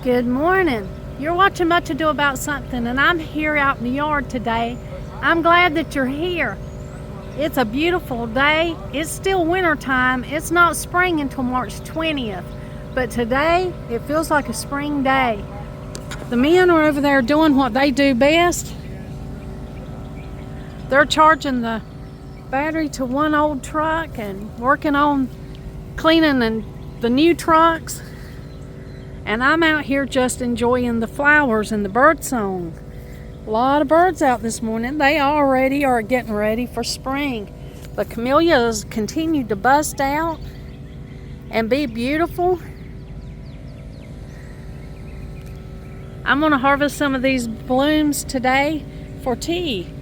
Good morning. You're watching Much Ado About Something, and I'm here out in the yard today. I'm glad that you're here. It's a beautiful day. It's still winter time. It's not spring until March 20th, but today it feels like a spring day. The men are over there doing what they do best. They're charging the battery to one old truck and working on cleaning the new trucks. And I'm out here just enjoying the flowers and the bird song. A lot of birds out this morning. They already are getting ready for spring. The camellias continue to bust out and be beautiful. I'm going to harvest some of these blooms today for tea.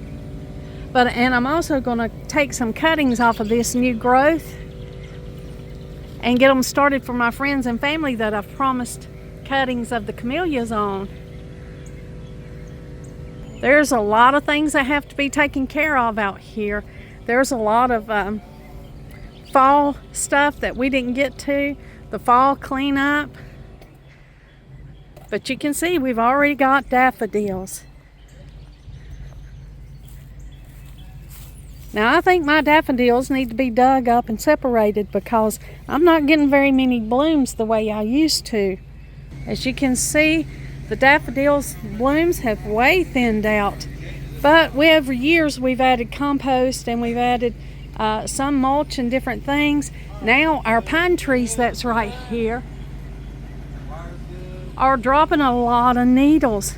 And I'm also going to take some cuttings off of this new growth and get them started for my friends and family that I've promised cuttings of the camellias on. There's a lot of things that have to be taken care of out here. There's a lot of fall stuff that we didn't get to, the fall cleanup. But you can see we've already got daffodils. Now I think my daffodils need to be dug up and separated because I'm not getting very many blooms the way I used to. As you can see, the daffodils blooms have way thinned out. But over years we've added compost and we've added some mulch and different things. Now our pine trees that's right here are dropping a lot of needles.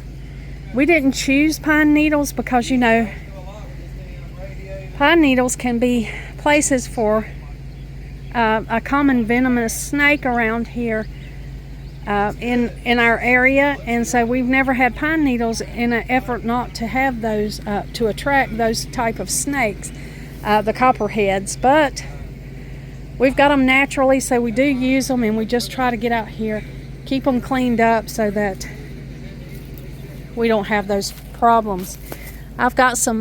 We didn't choose pine needles because, you know, pine needles can be places for a common venomous snake around here. In our area, and so we've never had pine needles in an effort not to have those to attract those type of snakes, the copperheads, but we've got them naturally, so we do use them, and we just try to get out here, keep them cleaned up so that we don't have those problems. I've got some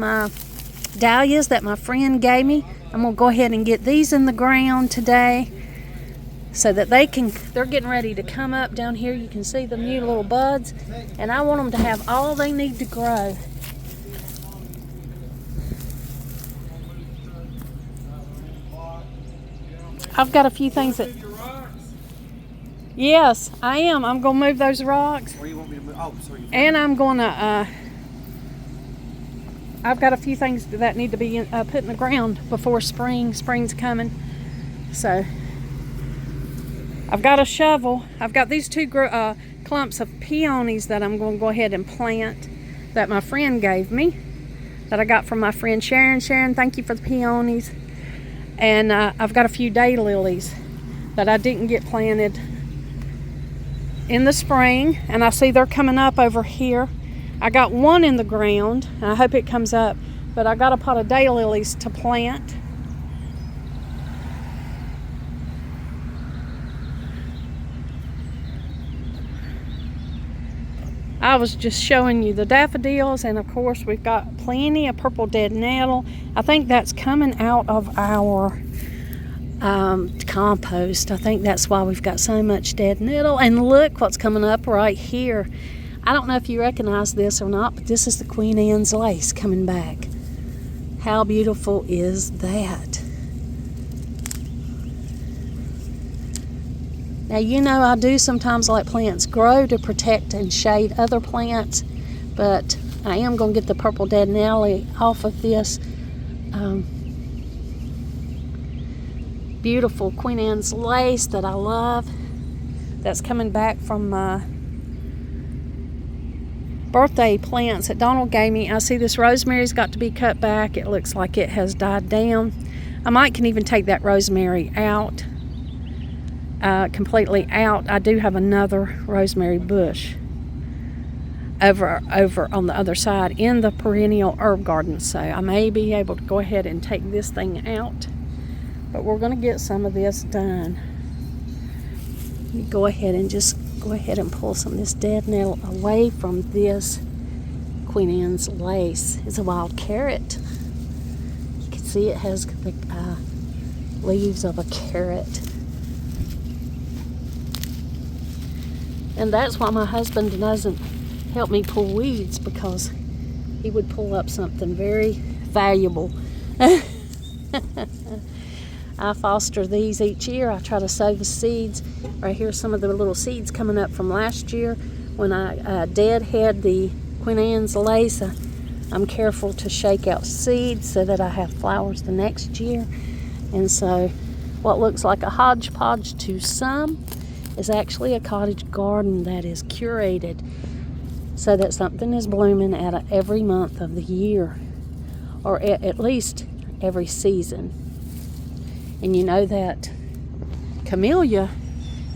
dahlias that my friend gave me. I'm gonna go ahead and get these in the ground today so that they're getting ready to come up down here. You can see the new little buds, and I want them to have all they need to grow. I've got a few things that... Yes, I am. I'm going to move those rocks. Where you want me to move? Oh, sorry. And I'm going to... I've got a few things that need to be put in the ground before spring. Spring's coming. So... I've got a shovel. I've got these two clumps of peonies that I'm going to go ahead and plant that my friend gave me, that I got from my friend Sharon. Sharon, thank you for the peonies. And I've got a few daylilies that I didn't get planted in the spring, and I see they're coming up over here. I got one in the ground, and I hope it comes up, but I got a pot of daylilies to plant. I was just showing you the daffodils, and of course we've got plenty of purple dead nettle. I think that's coming out of our compost. I think that's why we've got so much dead nettle. And look what's coming up right here. I don't know if you recognize this or not, but this is the Queen Anne's lace coming back. How beautiful is that? Now, you know, I do sometimes let plants grow to protect and shade other plants, but I am going to get the purple dead nettle off of this beautiful Queen Anne's lace that I love. That's coming back from my birthday plants that Donald gave me. I see this rosemary's got to be cut back. It looks like it has died down. I might can even take that rosemary out. Completely out. I do have another rosemary bush over on the other side in the perennial herb garden, so I may be able to go ahead and take this thing out, but we're going to get some of this done. Let me go ahead and pull some of this dead nettle away from this Queen Anne's lace. It's a wild carrot. You can see it has the leaves of a carrot. And that's why my husband doesn't help me pull weeds, because he would pull up something very valuable. I foster these each year. I try to sow the seeds. Right here, some of the little seeds coming up from last year when I deadhead the Queen Anne's lace. I'm careful to shake out seeds so that I have flowers the next year. And so what looks like a hodgepodge to some is actually a cottage garden that is curated so that something is blooming at every month of the year, or at least every season. And you know that camellia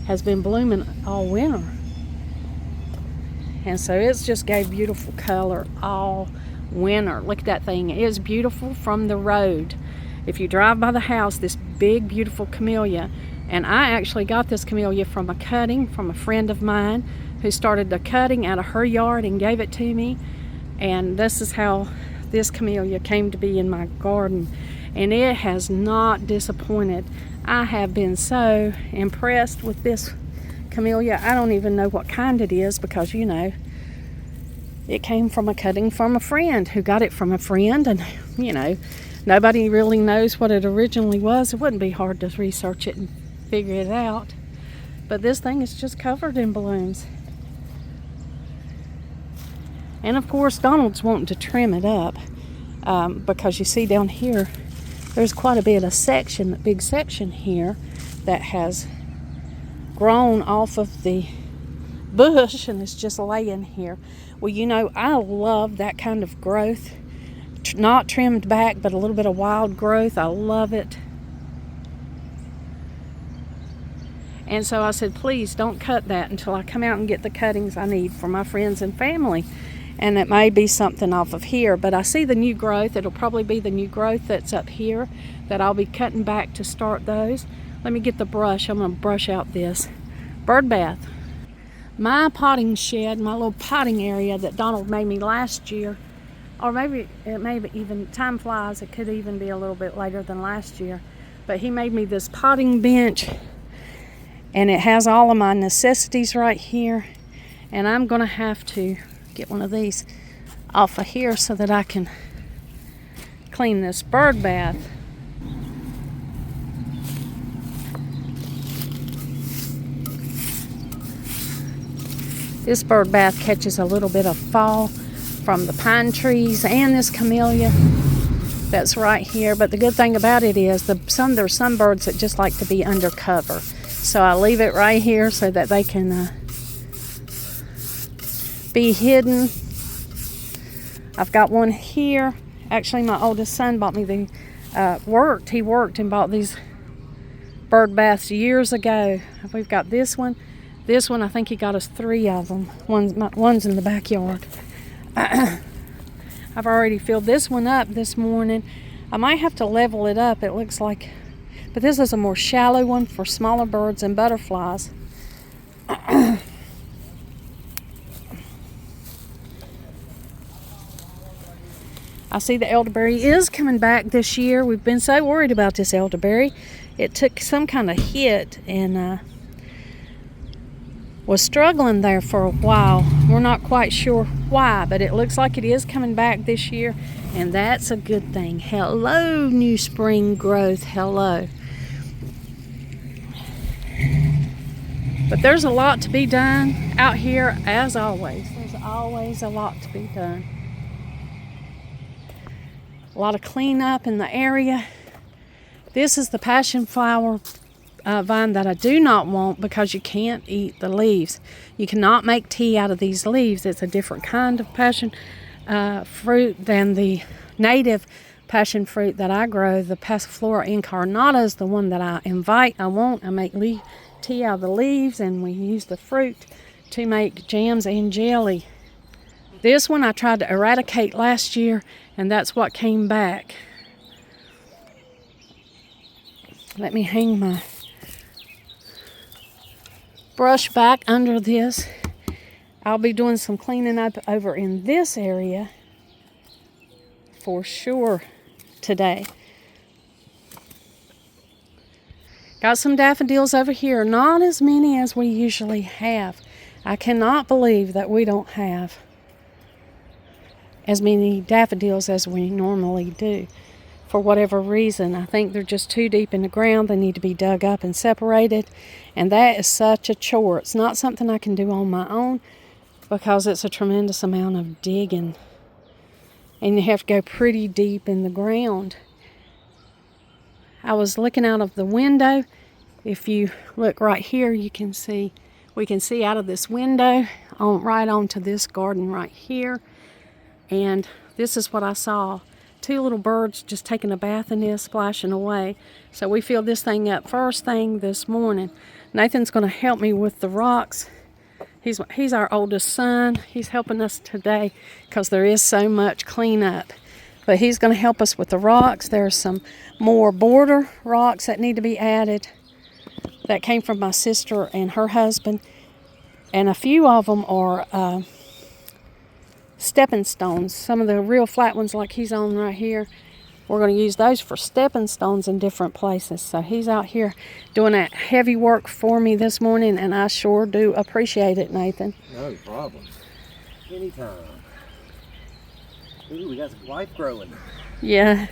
has been blooming all winter. And so it's just gave beautiful color all winter. Look at that thing. It is beautiful from the road. If you drive by the house, this big, beautiful camellia. And I actually got this camellia from a cutting from a friend of mine who started the cutting out of her yard and gave it to me. And this is how this camellia came to be in my garden. And it has not disappointed. I have been so impressed with this camellia. I don't even know what kind it is, because you know, it came from a cutting from a friend who got it from a friend, and you know, nobody really knows what it originally was. It wouldn't be hard to research it and figure it out. But this thing is just covered in blooms. And of course, Donald's wanting to trim it up, because you see down here, there's quite a bit of section, a big section here that has grown off of the bush and is just laying here. Well, you know, I love that kind of growth. Not trimmed back, but a little bit of wild growth. I love it. And so I said, please don't cut that until I come out and get the cuttings I need for my friends and family. And it may be something off of here, but I see the new growth. It'll probably be the new growth that's up here that I'll be cutting back to start those. Let me get the brush. I'm going to brush out this bird bath. My potting shed, my little potting area that Donald made me last year, or maybe it may be even, time flies, it could even be a little bit later than last year, but he made me this potting bench, and it has all of my necessities right here. And I'm going to have to get one of these off of here so that I can clean this bird bath. This bird bath catches a little bit of fall from the pine trees and this camellia that's right here. But the good thing about it is there's some birds that just like to be under cover. So I leave it right here so that they can be hidden. I've got one here. Actually, my oldest son bought me the he worked and bought these bird baths years ago. We've got this one. This one, I think he got us 3 of them. One's in the backyard. I've already filled this one up this morning. I might have to level it up, it looks like. But this is a more shallow one for smaller birds and butterflies. I see the elderberry is coming back this year. We've been so worried about this elderberry. It took some kind of hit and was struggling there for a while. We're not quite sure why, but it looks like it is coming back this year, and that's a good thing. Hello, new spring growth. Hello. But there's a lot to be done out here, as always. There's always a lot to be done. A lot of cleanup in the area. This is the passion flower vine that I do not want, because you can't eat the leaves. You cannot make tea out of these leaves. It's a different kind of passion fruit than the native passion fruit that I grow. The Passiflora incarnata is the one that I want. I make tea out of the leaves, and we use the fruit to make jams and jelly. This one I tried to eradicate last year, and that's what came back. Let me hang my brush back under this. I'll be doing some cleaning up over in this area for sure today. Got some daffodils over here, not as many as we usually have. I cannot believe that we don't have as many daffodils as we normally do. For whatever reason, I think they're just too deep in the ground. They need to be dug up and separated. And that is such a chore. It's not something I can do on my own because it's a tremendous amount of digging. And you have to go pretty deep in the ground. I was looking out of the window. If you look right here, you can see, we can see out of this window right onto this garden right here. And this is what I saw. 2 little birds just taking a bath in this, splashing away. So we filled this thing up first thing this morning. Nathan's going to help me with the rocks. He's our oldest son. He's helping us today because there is so much cleanup. But he's going to help us with the rocks. There's some more border rocks that need to be added. That came from my sister and her husband. And a few of them are stepping stones. Some of the real flat ones like he's on right here, we're going to use those for stepping stones in different places. So he's out here doing that heavy work for me this morning, and I sure do appreciate it, Nathan. No problem. Anytime. Ooh, we got some life growing. Yeah.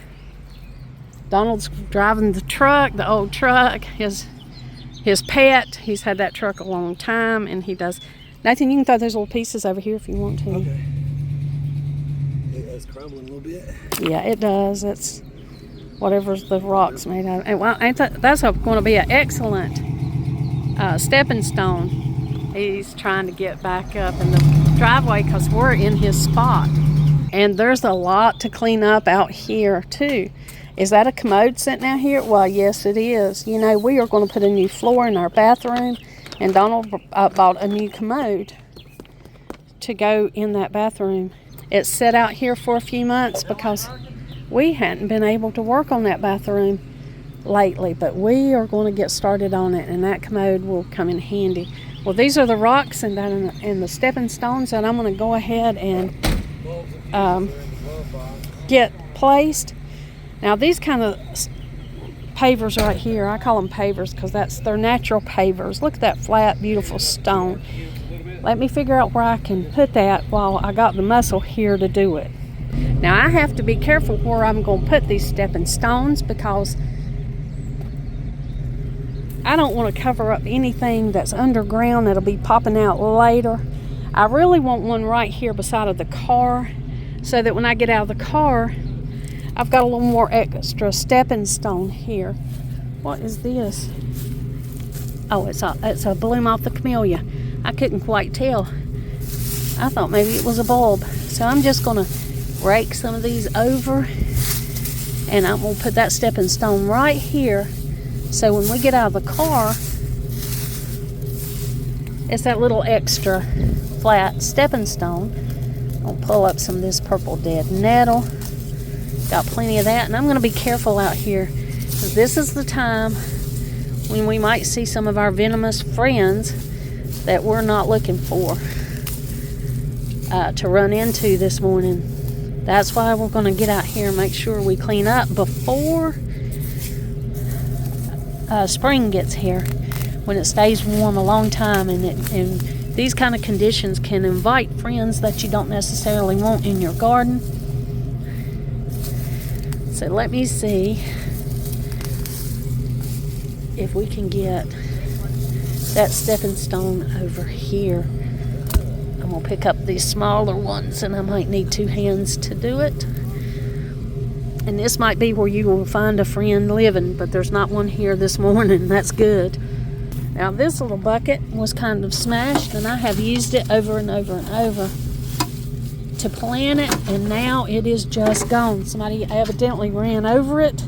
Donald's driving the truck, the old truck, his pet. He's had that truck a long time, and he does. Nathan, you can throw those little pieces over here if you want to. Okay. It's crumbling a little bit. Yeah, it does. It's whatever's the rocks made of. And well, that's going to be an excellent stepping stone. He's trying to get back up in the driveway because we're in his spot. And there's a lot to clean up out here, too. Is that a commode sitting out here? Well, yes, it is. You know, we are going to put a new floor in our bathroom, and Donald bought a new commode to go in that bathroom. It's set out here for a few months because we hadn't been able to work on that bathroom lately, but we are going to get started on it, and that commode will come in handy. Well, these are the rocks and the stepping stones that I'm going to go ahead and get placed. Now, these kind of pavers right here, I call them pavers because they're natural pavers. Look at that flat, beautiful stone. Let me figure out where I can put that while I got the muscle here to do it. Now, I have to be careful where I'm going to put these stepping stones because I don't want to cover up anything that's underground that'll be popping out later. I really want one right here beside of the car so that when I get out of the car, I've got a little more extra stepping stone here. What is this? Oh, it's a bloom off the camellia. I couldn't quite tell. I thought maybe it was a bulb. So I'm just going to rake some of these over, and I'm going to put that stepping stone right here. So when we get out of the car, it's that little extra flat stepping stone. I'll pull up some of this purple dead nettle. Got plenty of that, and I'm going to be careful out here because this is the time when we might see some of our venomous friends that we're not looking for to run into this morning. That's why we're going to get out here and make sure we clean up before spring gets here, when it stays warm a long time, and these kind of conditions can invite friends that you don't necessarily want in your garden. So let me see if we can get that stepping stone over here. I'm going to pick up these smaller ones, and I might need 2 hands to do it. And this might be where you will find a friend living, but there's not one here this morning. That's good. Now, this little bucket was kind of smashed, and I have used it over and over and over to plant it, and now it is just gone. Somebody evidently ran over it,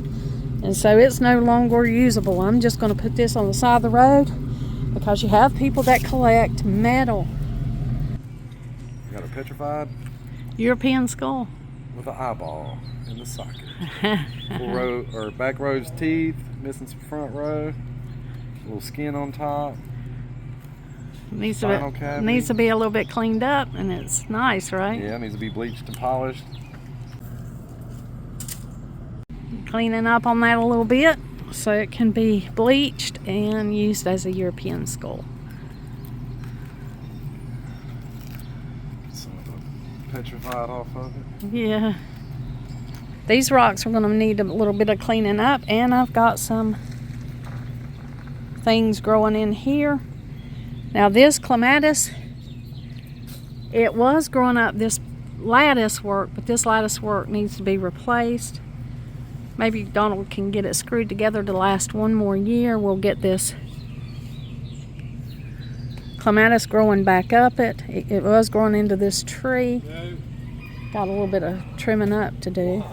and so it's no longer usable. I'm just going to put this on the side of the road because you have people that collect metal. Got a petrified European skull with an eyeball in the socket. Back row's teeth, missing some front row, a little skin on top. Needs to be a little bit cleaned up, and it's nice, right? Yeah, it needs to be bleached and polished. Cleaning up on that a little bit so it can be bleached and used as a European skull. some of the petrified off of it. Yeah. These rocks are going to need a little bit of cleaning up, and I've got some things growing in here. Now this clematis, it was growing up this lattice work, but this lattice work needs to be replaced. Maybe Donald can get it screwed together to last one more year. We'll get this clematis growing back up it. It was growing into this tree. Got a little bit of trimming up to do.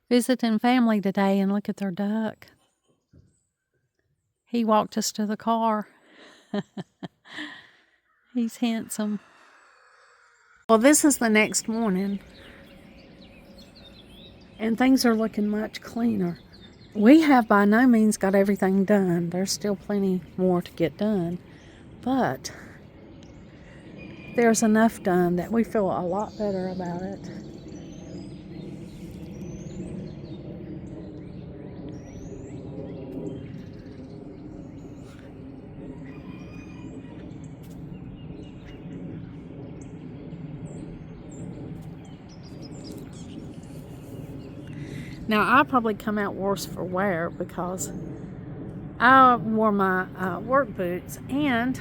Visiting family today, and look at their duck. He walked us to the car. He's handsome. Well, this is the next morning, and things are looking much cleaner. We have by no means got everything done. There's still plenty more to get done, but there's enough done that we feel a lot better about it. Now, I'll probably come out worse for wear because I wore my work boots and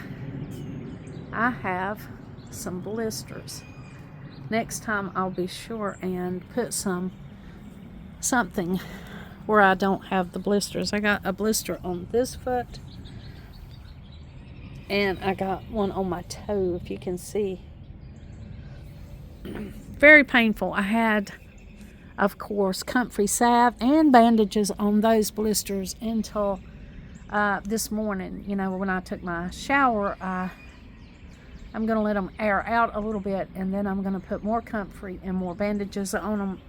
I have some blisters. Next time I'll be sure and put something where I don't have the blisters. I got a blister on this foot and I got one on my toe, if you can see. Very painful. I had, of course, comfrey salve and bandages on those blisters until this morning. You know, when I took my shower, I'm going to let them air out a little bit, and then I'm going to put more comfrey and more bandages on them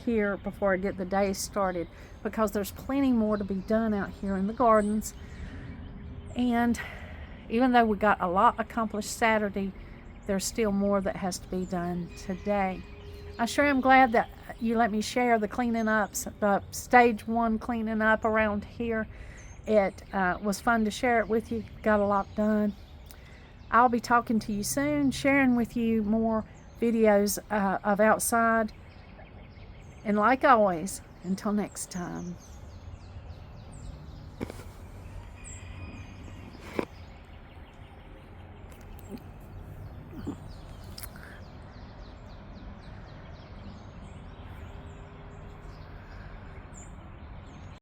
here before I get the day started, because there's plenty more to be done out here in the gardens. And even though we got a lot accomplished Saturday, there's still more that has to be done today. I sure am glad that you let me share the cleaning up, the stage 1 cleaning up around here. It was fun to share it with you. Got a lot done. I'll be talking to you soon, sharing with you more videos of outside. And like always, until next time.